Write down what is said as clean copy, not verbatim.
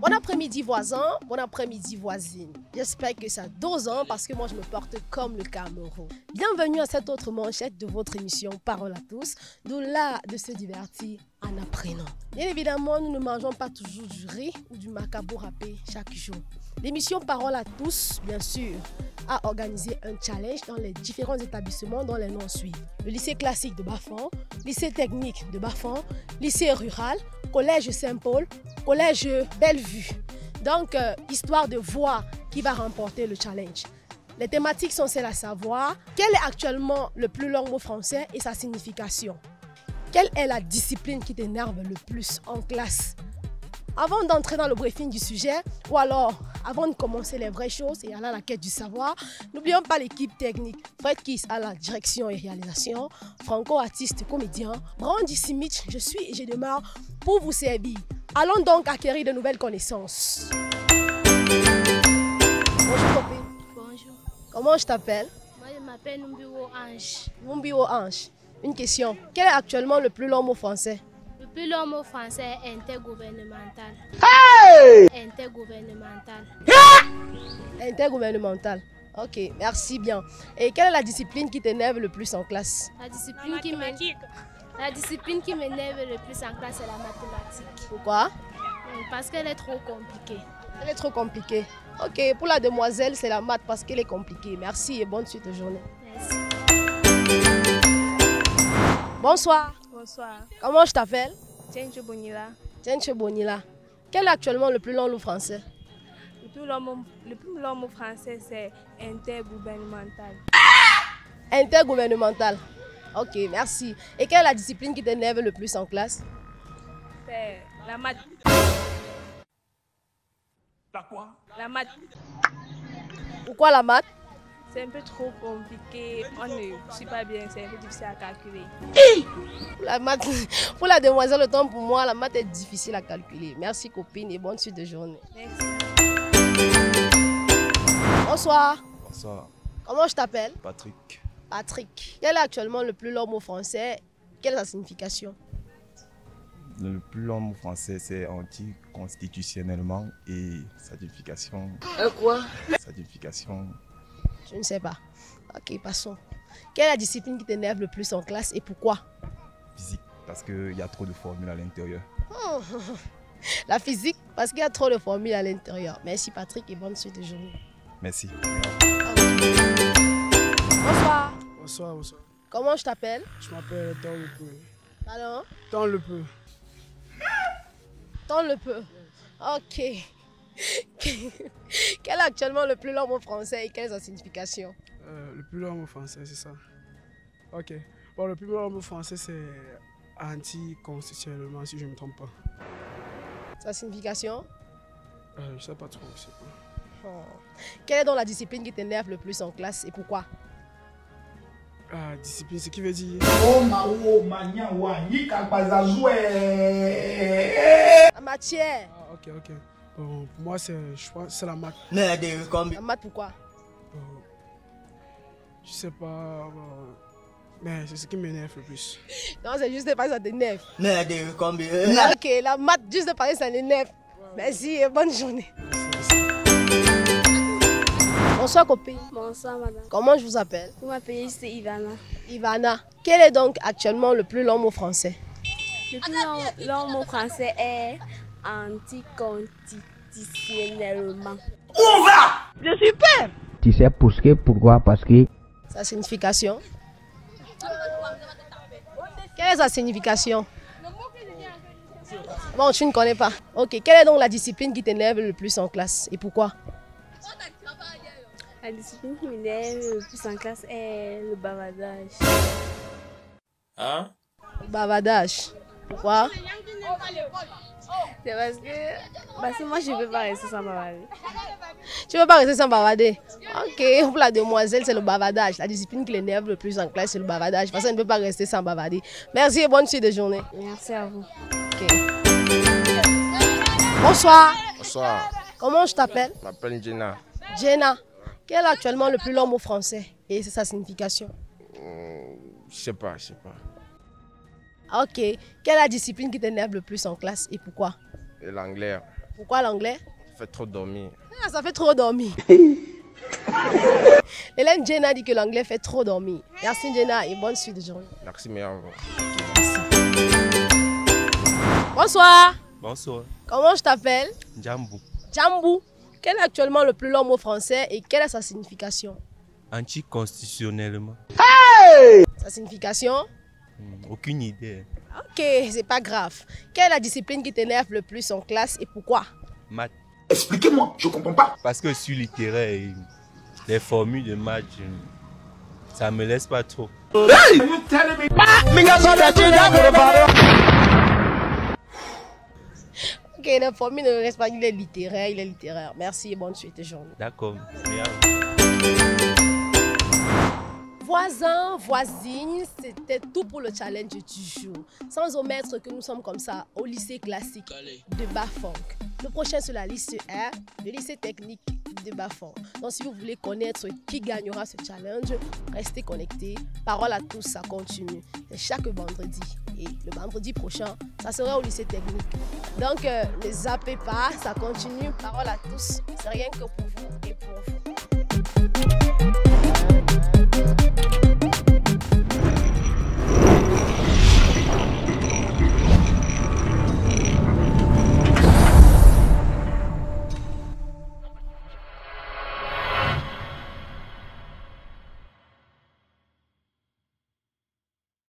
Bon après-midi voisin, bon après-midi voisine. J'espère que ça dose parce que moi je me porte comme le Cameroun. Bienvenue à cette autre manchette de votre émission Parole à tous, de l'art de se divertir en apprenant. Bien évidemment, nous ne mangeons pas toujours du riz ou du macabo râpé chaque jour. L'émission Parole à tous, bien sûr, a organisé un challenge dans les différents établissements dont les noms suivent. Le lycée classique de Bafang, lycée technique de Bafang, lycée rural, collège Saint-Paul, collège Bellevue. Donc, histoire de voir qui va remporter le challenge. Les thématiques sont celles à savoir quel est actuellement le plus long mot français et sa signification. Quelle est la discipline qui t'énerve le plus en classe? Avant d'entrer dans le briefing du sujet, ou alors avant de commencer les vraies choses et aller à la quête du savoir, n'oublions pas l'équipe technique. Fred Kiss à la direction et réalisation, Franco artiste comédien, Brandy Simic, je suis et je demeure pour vous servir. Allons donc acquérir de nouvelles connaissances. Bonjour copine. Bonjour. Comment je t'appelle? Moi je m'appelle Numbiro Ange. Numbiro Ange. Une question. Quel est actuellement le plus long mot français? Le plus long mot français est intergouvernemental. Hey! Intergouvernemental. Intergouvernemental. Ok, merci bien. Et quelle est la discipline qui t'énerve le plus en classe? La discipline qui m'énerve le plus en classe, c'est la mathématique. Pourquoi? Parce qu'elle est trop compliquée. Elle est trop compliquée. Ok, pour la demoiselle, c'est la maths parce qu'elle est compliquée. Merci et bonne suite de journée. Merci. Bonsoir. Bonsoir. Comment je t'appelle? Tchencho Bonila. Tchencho Bonila. Quel est actuellement le plus long mot français? Le plus long mot français, c'est intergouvernemental. Intergouvernemental. Ok, merci. Et quelle est la discipline qui t'énerve le plus en classe? C'est la maths. La quoi? La maths. Pourquoi la maths? C'est un peu trop compliqué. On ne suit pas bien, c'est un peu difficile à calculer. La maths, pour la demoiselle, autant pour moi, la maths est difficile à calculer. Merci copine et bonne suite de journée. Merci. Bonsoir. Bonsoir. Comment je t'appelle? Patrick. Patrick. Quel est actuellement le plus long mot français? Quelle est sa signification? Le plus long mot français, c'est anticonstitutionnellement et certification. Quoi? Certification. Je ne sais pas. Ok, passons. Quelle est la discipline qui t'énerve le plus en classe et pourquoi? Physique, parce qu'il y a trop de formules à l'intérieur. Oh. La physique, parce qu'il y a trop de formules à l'intérieur. Merci Patrick et bonne suite de journée. Merci. Bonsoir. Bonsoir, bonsoir. Comment je t'appelle? Je m'appelle Tant le peu. Pardon? Tant le peu. Tant le peu. Ok. Quel est actuellement le plus long mot français et quelle est sa signification? Le plus long mot français, c'est ça. Ok. Bon, le plus long mot français, c'est anticonstitutionnellement, si je ne me trompe pas. Sa signification? Je ne sais pas trop. Je sais pas. Oh. Quelle est donc la discipline qui t'énerve le plus en classe et pourquoi? Discipline, ce qui veut dire. La matière. Ok, ok. Bon, pour moi, je pense c'est la maths. La maths pourquoi? Je sais pas. Mais c'est ce qui m'énerve le plus. Non, c'est juste parce que ça t'énerve. Ok, la maths, juste parce que ça t'énerve. Merci et bonne journée. Bonsoir copine. Bonsoir madame. Comment je vous appelle? Vous m'appelez c'est Ivana. Ivana. Quel est donc actuellement le plus long mot français? Le plus long mot français est anticonstitutionnellement. Je suis peur. Tu sais pourquoi? Parce que... Sa signification? Quelle est sa signification? Bon, tu ne connais pas. Ok, quelle est donc la discipline qui t'énerve le plus en classe et pourquoi? La discipline qui m'énerve le plus en classe est le bavardage. Hein? Bavardage. Pourquoi? C'est parce que moi je ne peux pas rester sans bavarder. Tu ne veux pas rester sans bavarder? Ok, pour la demoiselle, c'est le bavardage. La discipline qui l'énerve le plus en classe, c'est le bavardage. Parce qu'elle ne peut pas rester sans bavarder. Merci et bonne suite de journée. Merci à vous. Ok. Bonsoir. Bonsoir, Comment je t'appelle? je m'appelle Jenna. Jenna. Quel est actuellement le plus long mot français et c'est sa signification? Je sais pas. Ok. Quelle est la discipline qui t'énerve le plus en classe et pourquoi? Et l'anglais. Pourquoi l'anglais? Fait trop dormir. Ah, ça fait trop dormir. L'élève Jenna dit que l'anglais fait trop dormir. Merci Jenna et bonne suite de journée. Merci, meilleur. Bonsoir. Bonsoir. Comment je t'appelle? Djambou. Djambou. Quel est actuellement le plus long mot français et quelle est sa signification? Anticonstitutionnellement. Sa signification? Aucune idée. Ok, c'est pas grave. Quelle est la discipline qui t'énerve le plus en classe et pourquoi? Maths. Expliquez-moi, je comprends pas. Parce que je suis littéraire et les formules de maths, ça me laisse pas trop. Ok, la formule ne reste pas, il est littéraire, Merci et bonne suite de journée. D'accord. Voisins, voisines, c'était tout pour le challenge du jour. Sans omettre que nous sommes comme ça au lycée classique de Bafang. Le prochain sur la liste est le lycée technique de Bafang. Donc si vous voulez connaître qui gagnera ce challenge, restez connectés. Parole à tous, ça continue. C'est chaque vendredi. Et le vendredi prochain, ça sera au lycée technique. Donc ne zappez pas, ça continue. Parole à tous, c'est rien que pour vous et pour vous.